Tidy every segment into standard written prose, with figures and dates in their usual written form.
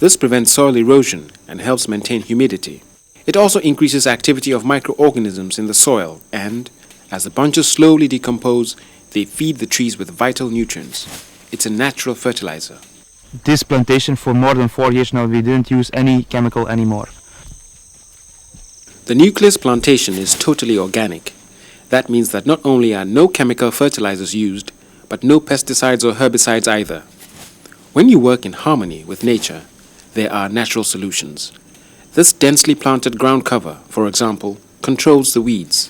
This prevents soil erosion and helps maintain humidity. It also increases activity of microorganisms in the soil and, as the bunches slowly decompose, they feed the trees with vital nutrients. It's a natural fertilizer. This plantation for more than 4 years now, we didn't use any chemical anymore. The Nucleus plantation is totally organic. That means that not only are no chemical fertilizers used, but no pesticides or herbicides either. When you work in harmony with nature, there are natural solutions. This densely planted ground cover, for example, controls the weeds.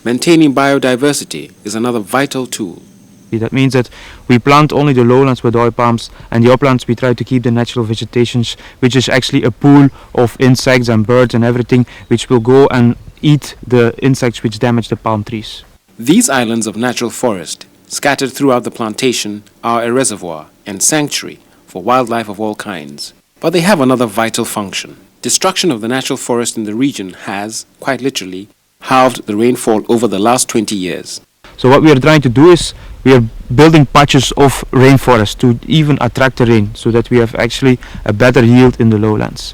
Maintaining biodiversity is another vital tool. That means that we plant only the lowlands with oil palms, and the uplands we try to keep the natural vegetations, which is actually a pool of insects and birds and everything, which will go and eat the insects which damage the palm trees. These islands of natural forest, scattered throughout the plantation, are a reservoir and sanctuary for wildlife of all kinds. But they have another vital function. Destruction of the natural forest in the region has, quite literally, halved the rainfall over the last 20 years. So what we are trying to do is, we are building patches of rainforest to even attract the rain, so that we have actually a better yield in the lowlands.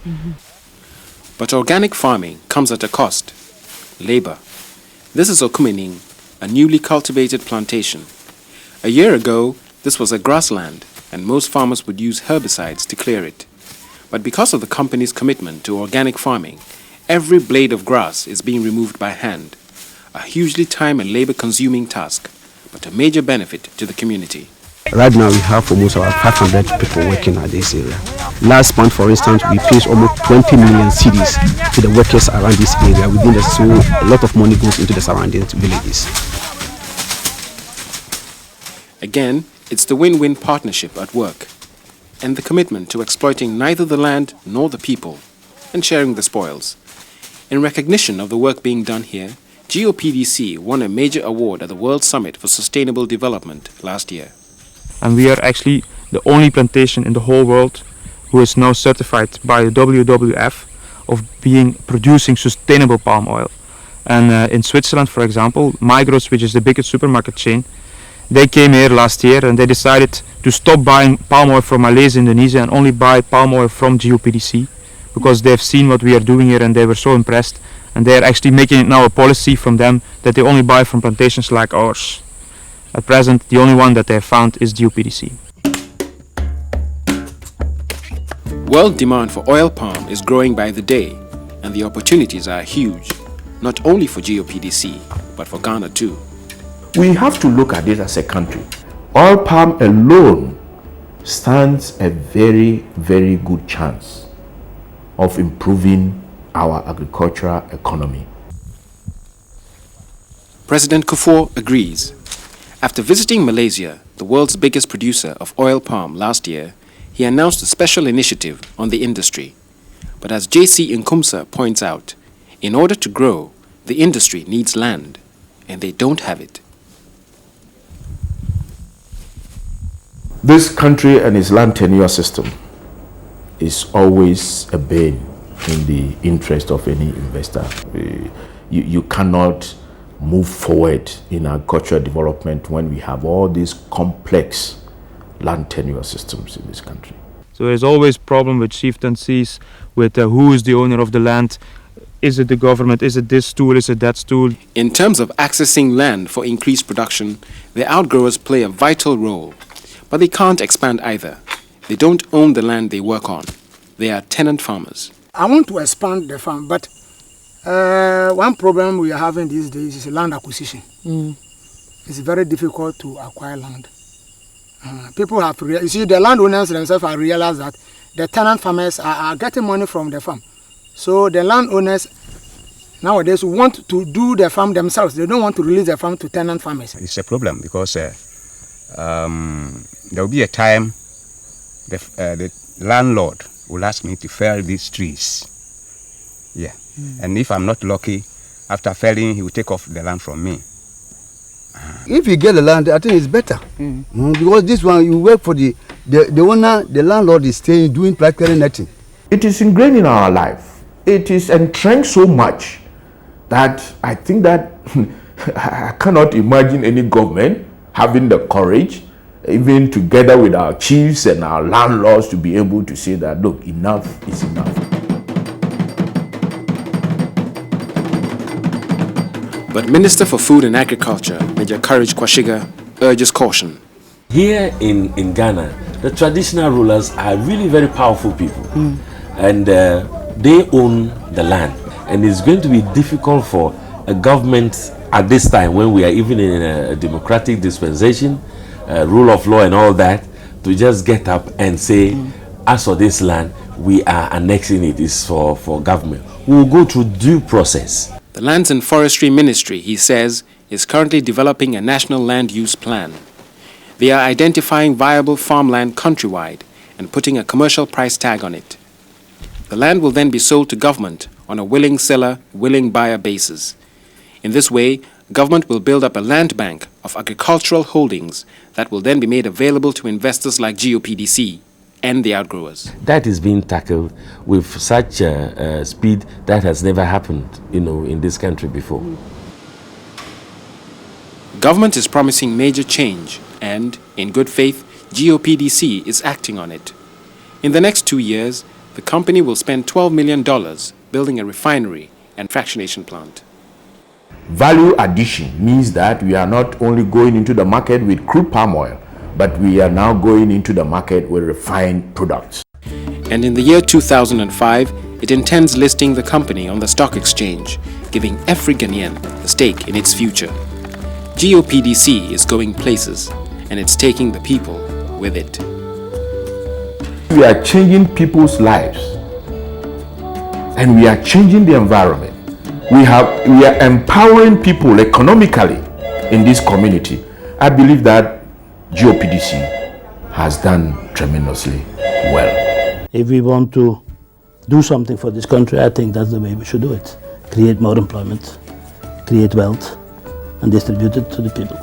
But organic farming comes at a cost. Labor. This is Okumening, a newly cultivated plantation. A year ago, this was a grassland, and most farmers would use herbicides to clear it. But because of the company's commitment to organic farming, every blade of grass is being removed by hand. A hugely time and labor-consuming task, but a major benefit to the community. Right now we have almost about 500 people working at this area. Last month, for instance, we paid almost 20 million cedis to the workers around this area. Within the so a lot of money goes into the surrounding villages. Again, it's the win-win partnership at work, and the commitment to exploiting neither the land nor the people, and sharing the spoils. In recognition of the work being done here, GOPDC won a major award at the World Summit for Sustainable Development last year. And we are actually the only plantation in the whole world who is now certified by the WWF of producing sustainable palm oil. And in Switzerland, for example, Migros, which is the biggest supermarket chain, they came here last year and they decided to stop buying palm oil from Malaysia, Indonesia, and only buy palm oil from GOPDC, because they've seen what we are doing here and they were so impressed, and they are actually making it now a policy from them that they only buy from plantations like ours. At present, the only one that they have found is GOPDC. World demand for oil palm is growing by the day, and the opportunities are huge, not only for GOPDC, but for Ghana too. We have to look at this as a country. Oil palm alone stands a very, very good chance of improving our agricultural economy. President Kufuor agrees. After visiting Malaysia, the world's biggest producer of oil palm last year, he announced a special initiative on the industry. But as JC Nkumsa points out, in order to grow, the industry needs land, and they don't have it. This country and its land tenure system is always a bane in the interest of any investor. You cannot move forward in agricultural development when we have all these complex land tenure systems in this country. So there's always problem with chieftaincies, with who is the owner of the land. Is it the government? Is it this stool? Is it that stool? In terms of accessing land for increased production, the outgrowers play a vital role. But they can't expand either. They don't own the land they work on. They are tenant farmers. I want to expand the farm, but one problem we are having these days is land acquisition. It's very difficult to acquire land. People have to you see, the landowners themselves have realized that the tenant farmers are getting money from the farm. So the landowners nowadays want to do the farm themselves. They don't want to release the farm to tenant farmers. It's a problem because there will be a time the landlord will ask me to fell these trees. Yeah. And if I'm not lucky, after felling, he will take off the land from me. If you get the land, I think it's better. Because this one, you work for the owner, the landlord is staying, doing practically nothing. It is ingrained in our life. It is entrenched so much that I think that I cannot imagine any government having the courage even together with our chiefs and our landlords, to be able to say that, look, enough is enough. But Minister for Food and Agriculture, Major Courage Kwashiga, urges caution. Here in Ghana, the traditional rulers are really very powerful people, and they own the land. And it's going to be difficult for a government at this time, when we are even in a democratic dispensation, rule of law and all that, to just get up and say, as for this land, we are annexing it, it's for government. We will go through due process. The Lands and Forestry Ministry, he says, is currently developing a national land use plan. They are identifying viable farmland countrywide and putting a commercial price tag on it. The land will then be sold to government on a willing seller, willing buyer basis. In this way, government will build up a land bank of agricultural holdings that will then be made available to investors like GOPDC and the outgrowers. That is being tackled with such speed that has never happened, in this country before. Government is promising major change and, in good faith, GOPDC is acting on it. In the next 2 years, the company will spend $12 million building a refinery and fractionation plant. Value addition means that we are not only going into the market with crude palm oil, but we are now going into the market with refined products. And in the year 2005, it intends listing the company on the stock exchange, giving every Ghanaian a stake in its future. GOPDC is going places, and it's taking the people with it. We are changing people's lives, and we are changing the environment. We are empowering people economically in this community. I believe that GOPDC has done tremendously well. If we want to do something for this country, I think that's the way we should do it. Create more employment, create wealth, and distribute it to the people.